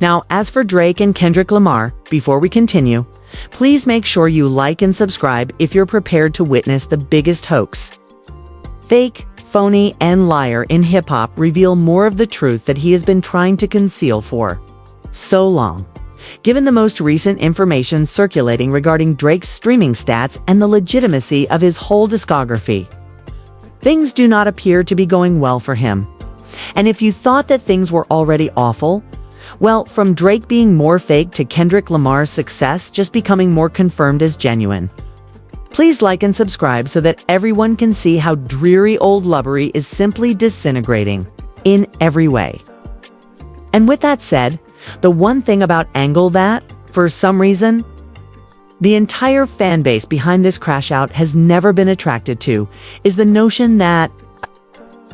Now, as for Drake and Kendrick Lamar, before we continue, please make sure you like and subscribe if you're prepared to witness the biggest hoax. Fake, phony, and liar in hip-hop reveal more of the truth that he has been trying to conceal for so long. Given the most recent information circulating regarding Drake's streaming stats and the legitimacy of his whole discography, things do not appear to be going well for him. And if you thought that things were already awful, well, from Drake being more fake to Kendrick Lamar's success just becoming more confirmed as genuine. Please like and subscribe so that everyone can see how dreary old lubbery is simply disintegrating in every way. And with that said, the one thing about Angle that, for some reason, the entire fan base behind this crash out has never been attracted to is the notion that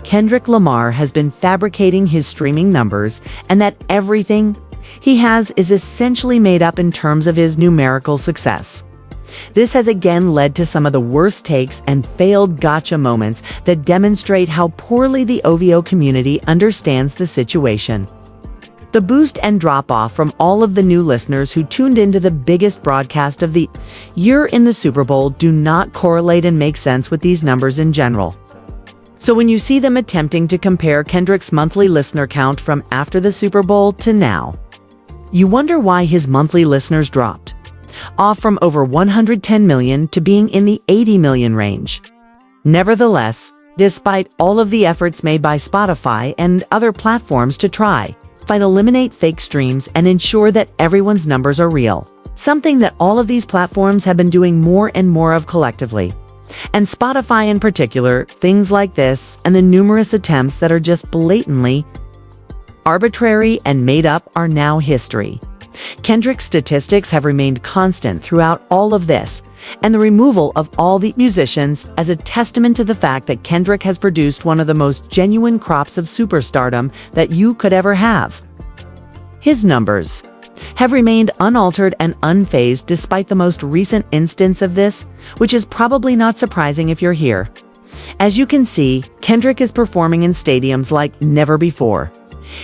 Kendrick Lamar has been fabricating his streaming numbers and that everything he has is essentially made up in terms of his numerical success. This has again led to some of the worst takes and failed gotcha moments that demonstrate how poorly the OVO community understands the situation. The boost and drop-off from all of the new listeners who tuned into the biggest broadcast of the year in the Super Bowl do not correlate and make sense with these numbers in general. So when you see them attempting to compare Kendrick's monthly listener count from after the Super Bowl to now, you wonder why his monthly listeners dropped off from over 110 million to being in the 80 million range. Nevertheless, despite all of the efforts made by Spotify and other platforms to try and eliminate fake streams and ensure that everyone's numbers are real, something that all of these platforms have been doing more and more of collectively. And Spotify in particular, things like this and the numerous attempts that are just blatantly arbitrary and made up are now history. Kendrick's statistics have remained constant throughout all of this, and the removal of all the musicians as a testament to the fact that Kendrick has produced one of the most genuine crops of superstardom that you could ever have. His numbers have remained unaltered and unfazed despite the most recent instance of this, which is probably not surprising if you're here. As you can see, Kendrick is performing in stadiums like never before.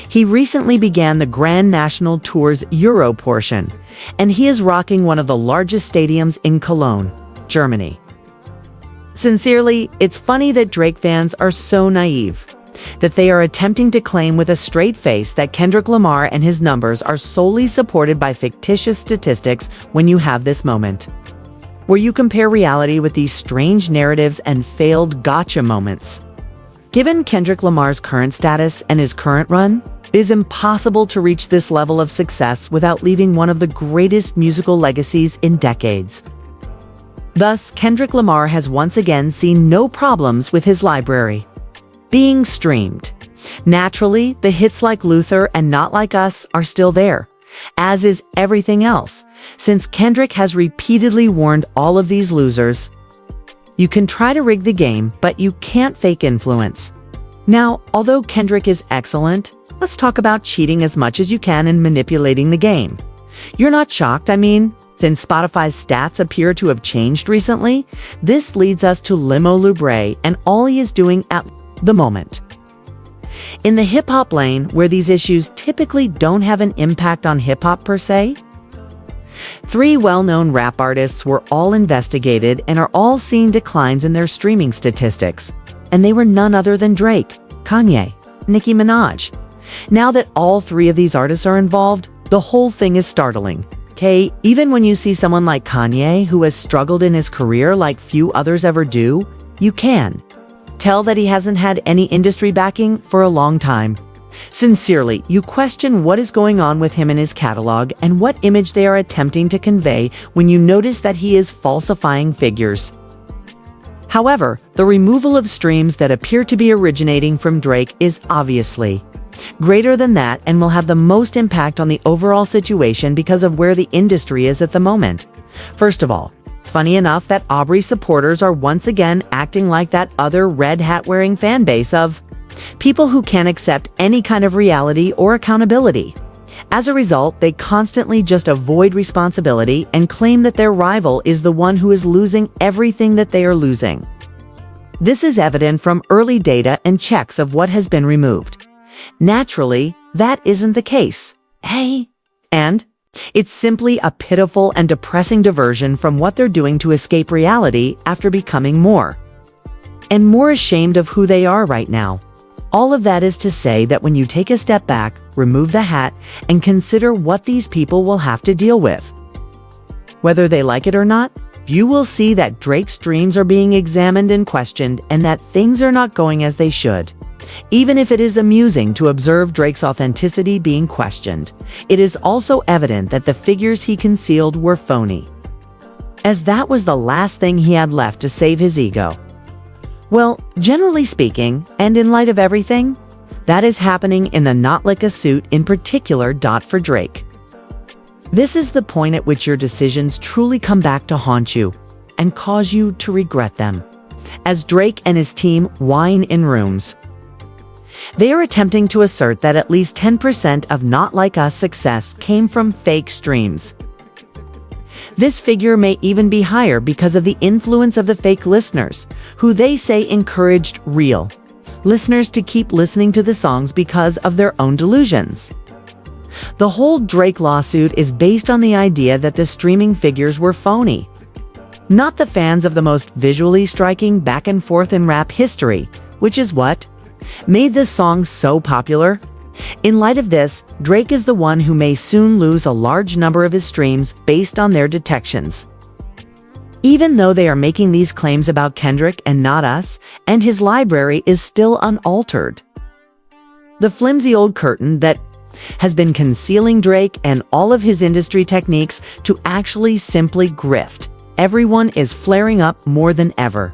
He recently began the Grand National Tour's Euro portion, and he is rocking one of the largest stadiums in Cologne, Germany. Sincerely, it's funny that Drake fans are so naive that they are attempting to claim with a straight face that Kendrick Lamar and his numbers are solely supported by fictitious statistics when you have this moment, where you compare reality with these strange narratives and failed gotcha moments. Given Kendrick Lamar's current status and his current run, it is impossible to reach this level of success without leaving one of the greatest musical legacies in decades. Thus, Kendrick Lamar has once again seen no problems with his library being streamed. Naturally, the hits like Luther and Not Like Us are still there, as is everything else, since Kendrick has repeatedly warned all of these losers, you can try to rig the game, but you can't fake influence. Now, although Kendrick is excellent, let's talk about cheating as much as you can and manipulating the game. You're not shocked, I mean, since Spotify's stats appear to have changed recently, this leads us to Limo Libre and all he is doing at the moment. In the hip-hop lane, where these issues typically don't have an impact on hip-hop per se, 3 well-known rap artists were all investigated and are all seeing declines in their streaming statistics, and they were none other than Drake, Kanye, Nicki Minaj. Now that all 3 of these artists are involved, the whole thing is startling. Okay, even when you see someone like Kanye, who has struggled in his career like few others ever do, you can tell that he hasn't had any industry backing for a long time. Sincerely, you question what is going on with him in his catalog and what image they are attempting to convey when you notice that he is falsifying figures. However, the removal of streams that appear to be originating from Drake is obviously greater than that and will have the most impact on the overall situation because of where the industry is at the moment. First of all, it's funny enough that Aubrey supporters are once again acting like that other red hat wearing fan base of people who can't accept any kind of reality or accountability. As a result, they constantly just avoid responsibility and claim that their rival is the one who is losing everything that they are losing. This is evident from early data and checks of what has been removed. Naturally, that isn't the case. Hey, And it's simply a pitiful and depressing diversion from what they're doing to escape reality after becoming more and more ashamed of who they are right now. All of that is to say that when you take a step back, remove the hat, and consider what these people will have to deal with, whether they like it or not, you will see that Drake's dreams are being examined and questioned and that things are not going as they should. Even if it is amusing to observe Drake's authenticity being questioned, it is also evident that the figures he concealed were phony, as that was the last thing he had left to save his ego. Well, generally speaking, and in light of everything that is happening in the Not Like a Suit in particular. For Drake, this is the point at which your decisions truly come back to haunt you and cause you to regret them. As Drake and his team whine in rooms, they are attempting to assert that at least 10% of Not Like Us success came from fake streams. This figure may even be higher because of the influence of the fake listeners, who they say encouraged real listeners to keep listening to the songs because of their own delusions. The whole Drake lawsuit is based on the idea that the streaming figures were phony, not the fans of the most visually striking back and forth in rap history, which is what made this song so popular. In light of this, Drake is the one who may soon lose a large number of his streams based on their detections. Even though they are making these claims about Kendrick and Not Us, and his library is still unaltered. The flimsy old curtain that has been concealing Drake and all of his industry techniques to actually simply grift everyone is flaring up more than ever.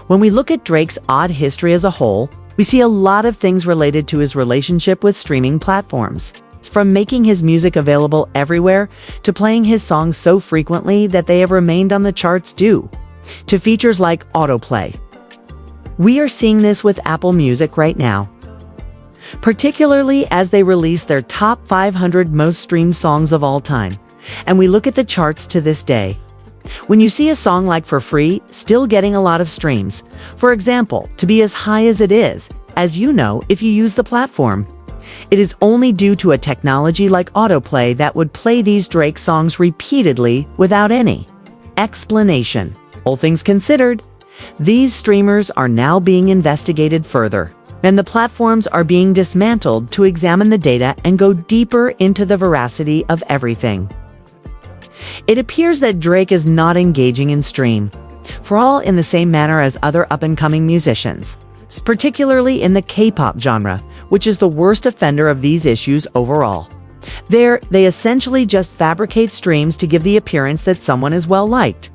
When we look at Drake's odd history as a whole, we see a lot of things related to his relationship with streaming platforms. From making his music available everywhere, to playing his songs so frequently that they have remained on the charts due to features like autoplay. We are seeing this with Apple Music right now, particularly as they release their top 500 most streamed songs of all time. And we look at the charts to this day. When you see a song like For Free still getting a lot of streams, for example, to be as high as it is, as you know if you use the platform, it is only due to a technology like autoplay that would play these Drake songs repeatedly without any explanation. All things considered, these streamers are now being investigated further, and the platforms are being dismantled to examine the data and go deeper into the veracity of everything. It appears that Drake is not engaging in stream for all in the same manner as other up-and-coming musicians, particularly in the K-pop genre, which is the worst offender of these issues overall. There, they essentially just fabricate streams to give the appearance that someone is well-liked.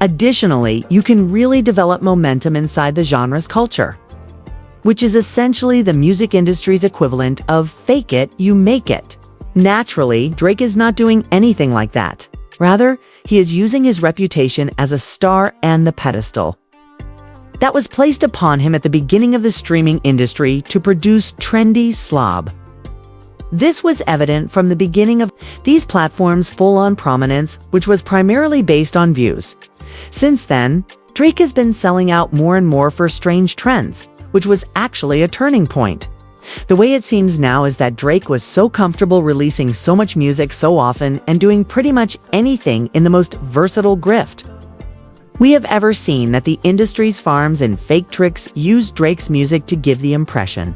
Additionally, you can really develop momentum inside the genre's culture, which is essentially the music industry's equivalent of fake it, you make it. Naturally, Drake is not doing anything like that. Rather, he is using his reputation as a star and the pedestal that was placed upon him at the beginning of the streaming industry to produce trendy slob. This was evident from the beginning of these platforms' full-on prominence, which was primarily based on views. Since then, Drake has been selling out more and more for Strange Trends, which was actually a turning point. The way it seems now is that Drake was so comfortable releasing so much music so often and doing pretty much anything in the most versatile grift we have ever seen that the industry's farms and fake tricks used Drake's music to give the impression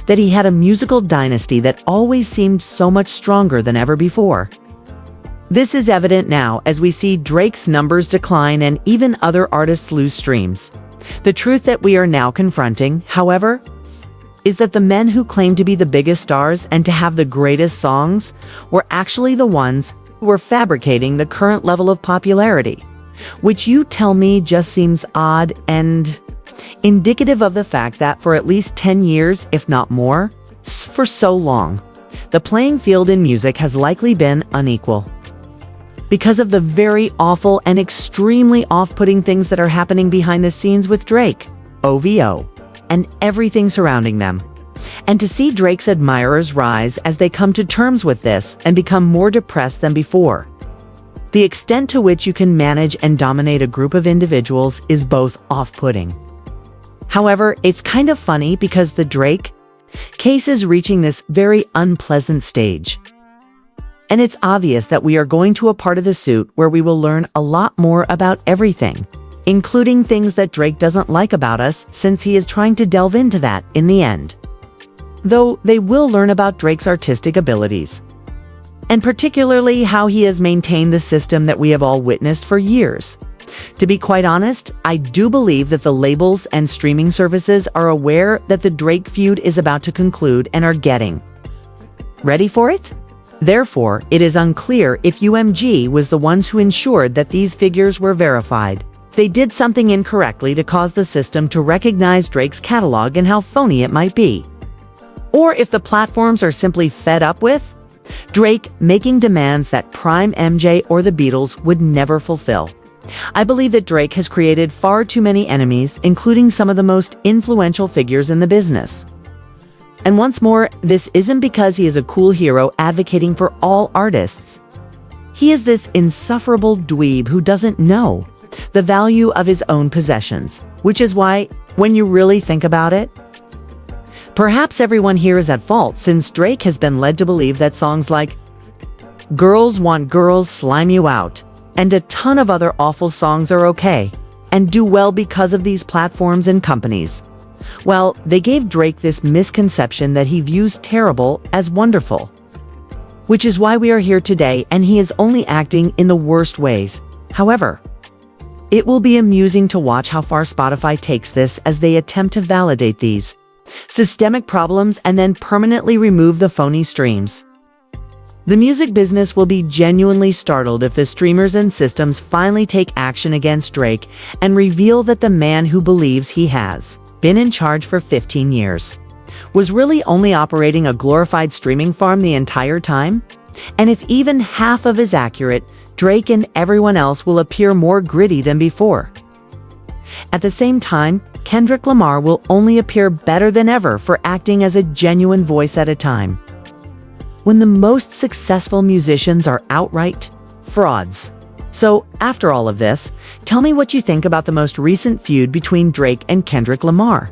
that he had a musical dynasty that always seemed so much stronger than ever before. This is evident now as we see Drake's numbers decline and even other artists lose streams. The truth that we are now confronting, however, is that the men who claim to be the biggest stars and to have the greatest songs were actually the ones who were fabricating the current level of popularity, which you tell me just seems odd and indicative of the fact that for at least 10 years, if not more, for so long, the playing field in music has likely been unequal. Because of the very awful and extremely off-putting things that are happening behind the scenes with Drake, OVO, and everything surrounding them. And to see Drake's admirers rise as they come to terms with this and become more depressed than before. The extent to which you can manage and dominate a group of individuals is both off-putting. However, it's kind of funny because the Drake case is reaching this very unpleasant stage. And it's obvious that we are going to a part of the suit where we will learn a lot more about everything, including things that Drake doesn't like about us, since he is trying to delve into that in the end. Though they will learn about Drake's artistic abilities, and particularly how he has maintained the system that we have all witnessed for years. To be quite honest, I do believe that the labels and streaming services are aware that the Drake feud is about to conclude and are getting ready for it. Therefore, it is unclear if UMG was the ones who ensured that these figures were verified. They did something incorrectly to cause the system to recognize Drake's catalog and how phony it might be. Or if the platforms are simply fed up with Drake making demands that Prime MJ or the Beatles would never fulfill. I believe that Drake has created far too many enemies, including some of the most influential figures in the business. And once more, this isn't because he is a cool hero advocating for all artists. He is this insufferable dweeb who doesn't know the value of his own possessions, which is why, when you really think about it, perhaps everyone here is at fault, since Drake has been led to believe that songs like Girls Want Girls Slime You Out and a ton of other awful songs are okay and do well because of these platforms and companies. Well, they gave Drake this misconception that he views terrible as wonderful, which is why we are here today, and he is only acting in the worst ways. However, it will be amusing to watch how far Spotify takes this as they attempt to validate these systemic problems and then permanently remove the phony streams. The music business will be genuinely startled if the streamers and systems finally take action against Drake and reveal that the man who believes he has been in charge for 15 years was really only operating a glorified streaming farm the entire time. And if even half of is accurate, Drake and everyone else will appear more gritty than before. At the same time, Kendrick Lamar will only appear better than ever for acting as a genuine voice at a time when the most successful musicians are outright frauds. So, after all of this, tell me what you think about the most recent feud between Drake and Kendrick Lamar,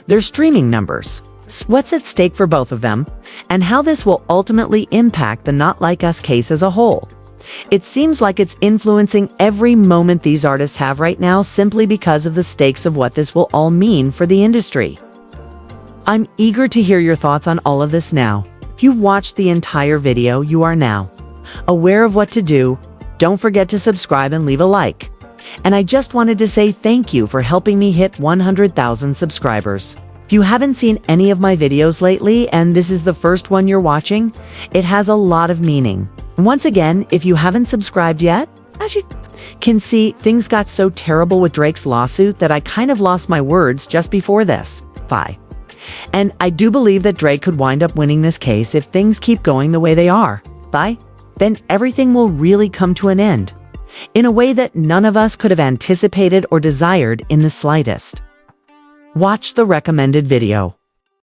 their streaming numbers, what's at stake for both of them, and how this will ultimately impact the Not Like Us case as a whole. It seems like it's influencing every moment these artists have right now simply because of the stakes of what this will all mean for the industry. I'm eager to hear your thoughts on all of this now. If you've watched the entire video, you are now aware of what to do. Don't forget to subscribe and leave a like. And I just wanted to say thank you for helping me hit 100,000 subscribers. If you haven't seen any of my videos lately and this is the first one you're watching, it has a lot of meaning. Once again, if you haven't subscribed yet, as you can see, things got so terrible with Drake's lawsuit that I kind of lost my words just before this. Bye. And I do believe that Drake could wind up winning this case if things keep going the way they are. Bye. Then everything will really come to an end in a way that none of us could have anticipated or desired in the slightest. Watch the recommended video.